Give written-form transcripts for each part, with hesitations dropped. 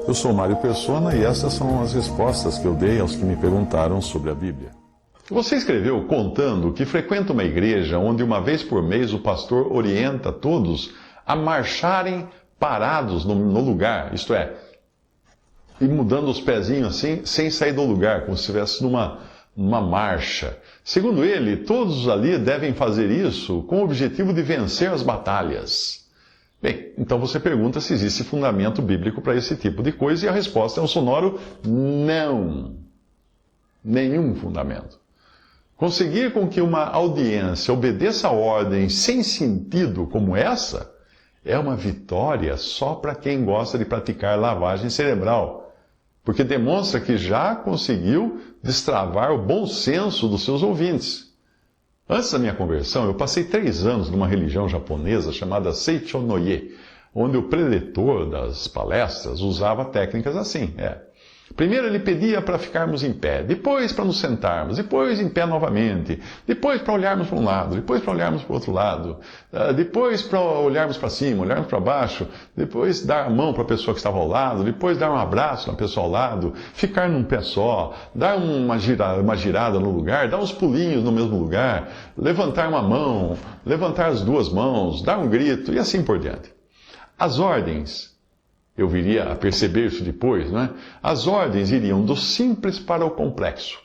Eu sou Mário Persona e essas são as respostas que eu dei aos que me perguntaram sobre a Bíblia. Você escreveu contando que frequenta uma igreja onde uma vez por mês o pastor orienta todos a marcharem parados no lugar, isto é, e mudando os pezinhos assim, sem sair do lugar, como se estivesse numa marcha. Segundo ele, todos ali devem fazer isso com o objetivo de vencer as batalhas. Bem, então você pergunta se existe fundamento bíblico para esse tipo de coisa, e a resposta é um sonoro não. Nenhum fundamento. Conseguir com que uma audiência obedeça a ordens sem sentido como essa é uma vitória só para quem gosta de praticar lavagem cerebral, porque demonstra que já conseguiu destravar o bom senso dos seus ouvintes. Antes da minha conversão, eu passei 3 anos numa religião japonesa chamada Seichonoye, onde o preletor das palestras usava técnicas assim. Primeiro ele pedia para ficarmos em pé, depois para nos sentarmos, depois em pé novamente, depois para olharmos para um lado, depois para olharmos para o outro lado, depois para olharmos para cima, olharmos para baixo, depois dar a mão para a pessoa que estava ao lado, depois dar um abraço na pessoa ao lado, ficar num pé só, dar uma girada no lugar, dar uns pulinhos no mesmo lugar, levantar uma mão, levantar as 2 mãos, dar um grito e assim por diante. As ordens... Eu viria a perceber isso depois, não é? As ordens iriam do simples para o complexo.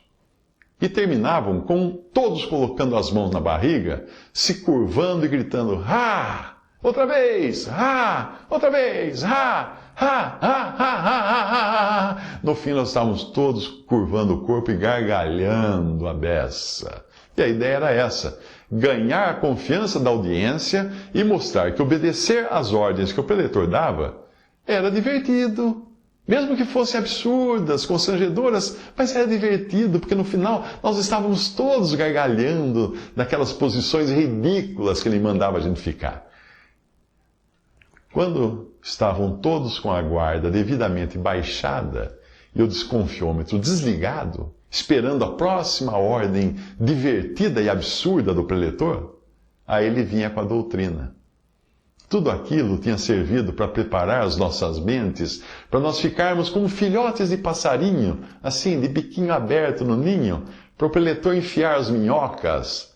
E terminavam com todos colocando as mãos na barriga, se curvando e gritando, "Ha! Outra vez! Ha! Outra vez! Ha! Ha! Ha! Ha! Ha! Ha! Ha!" No fim, nós estávamos todos curvando o corpo e gargalhando a beça. E a ideia era essa: ganhar a confiança da audiência e mostrar que obedecer às ordens que o preletor dava era divertido, mesmo que fossem absurdas, constrangedoras, mas era divertido, porque no final nós estávamos todos gargalhando naquelas posições ridículas que ele mandava a gente ficar. Quando estavam todos com a guarda devidamente baixada e o desconfiômetro desligado, esperando a próxima ordem divertida e absurda do preletor, aí ele vinha com a doutrina. Tudo aquilo tinha servido para preparar as nossas mentes, para nós ficarmos como filhotes de passarinho, assim, de biquinho aberto no ninho, para o preletor enfiar as minhocas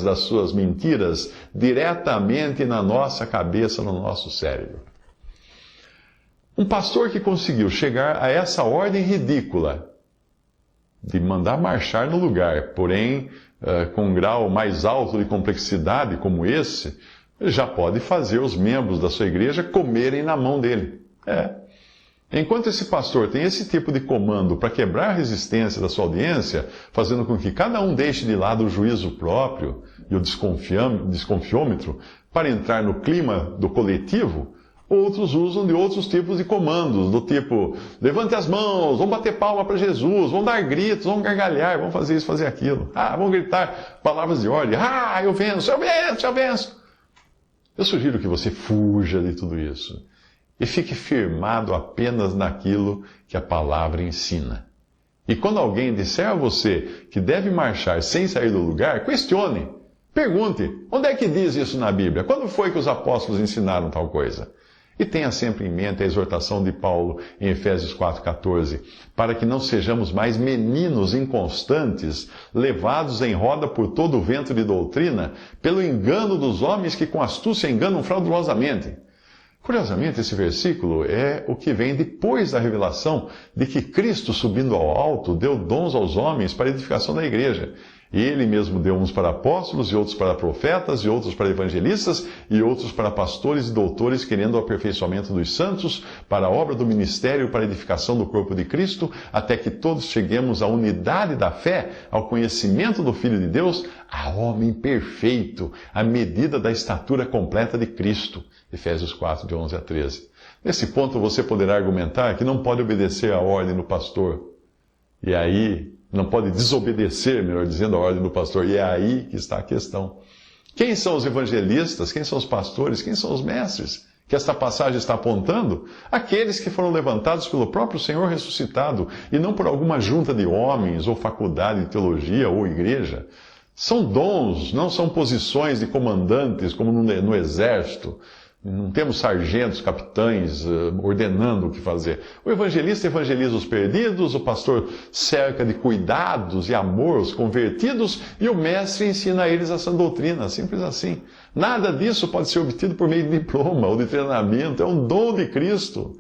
das suas mentiras, diretamente na nossa cabeça, no nosso cérebro. Um pastor que conseguiu chegar a essa ordem ridícula de mandar marchar no lugar, porém, com um grau mais alto de complexidade como esse, já pode fazer os membros da sua igreja comerem na mão dele. Enquanto esse pastor tem esse tipo de comando para quebrar a resistência da sua audiência, fazendo com que cada um deixe de lado o juízo próprio e o desconfiômetro para entrar no clima do coletivo, outros usam de outros tipos de comandos, do tipo, levante as mãos, vamos bater palma para Jesus, vamos dar gritos, vamos gargalhar, vamos fazer isso, fazer aquilo. Vamos gritar palavras de ordem. Eu venço, eu venço, eu venço. Eu sugiro que você fuja de tudo isso e fique firmado apenas naquilo que a palavra ensina. E quando alguém disser a você que deve marchar sem sair do lugar, questione, pergunte, onde é que diz isso na Bíblia? Quando foi que os apóstolos ensinaram tal coisa? E tenha sempre em mente a exortação de Paulo em Efésios 4,14, para que não sejamos mais meninos inconstantes, levados em roda por todo o vento de doutrina, pelo engano dos homens que com astúcia enganam fraudulosamente. Curiosamente, esse versículo é o que vem depois da revelação de que Cristo, subindo ao alto, deu dons aos homens para a edificação da igreja. E ele mesmo deu uns para apóstolos, e outros para profetas, e outros para evangelistas, e outros para pastores e doutores, querendo o aperfeiçoamento dos santos, para a obra do ministério, para a edificação do corpo de Cristo, até que todos cheguemos à unidade da fé, ao conhecimento do Filho de Deus, a homem perfeito, à medida da estatura completa de Cristo. Efésios 4, de 11 a 13. Nesse ponto você poderá argumentar que não pode obedecer à ordem do pastor. E aí... não pode desobedecer, melhor dizendo, a ordem do pastor. E é aí que está a questão. Quem são os evangelistas? Quem são os pastores? Quem são os mestres? Que esta passagem está apontando? Aqueles que foram levantados pelo próprio Senhor ressuscitado, e não por alguma junta de homens, ou faculdade de teologia, ou igreja. São dons, não são posições de comandantes, como no exército. Não temos sargentos, capitães ordenando o que fazer. O evangelista evangeliza os perdidos, o pastor cerca de cuidados e amor os convertidos e o mestre ensina a eles a sã doutrina, simples assim. Nada disso pode ser obtido por meio de diploma ou de treinamento, é um dom de Cristo.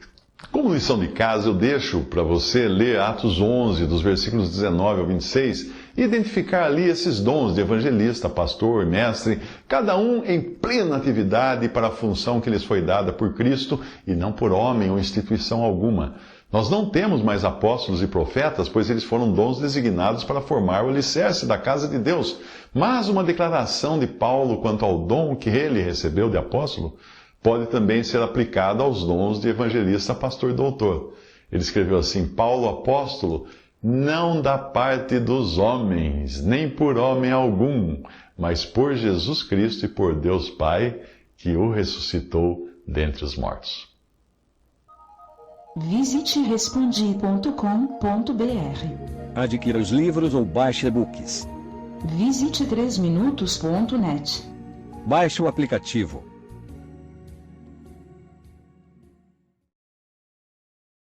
Como lição de casa, eu deixo para você ler Atos 11, dos versículos 19 ao 26, e identificar ali esses dons de evangelista, pastor, mestre, cada um em plena atividade para a função que lhes foi dada por Cristo e não por homem ou instituição alguma. Nós não temos mais apóstolos e profetas, pois eles foram dons designados para formar o alicerce da casa de Deus. Mas uma declaração de Paulo quanto ao dom que ele recebeu de apóstolo pode também ser aplicada aos dons de evangelista, pastor e doutor. Ele escreveu assim: Paulo, apóstolo, não da parte dos homens, nem por homem algum, mas por Jesus Cristo e por Deus Pai, que o ressuscitou dentre os mortos. Visite Respondi.com.br. Adquira os livros ou baixe e-books. Visite 3minutos.net. Baixe o aplicativo.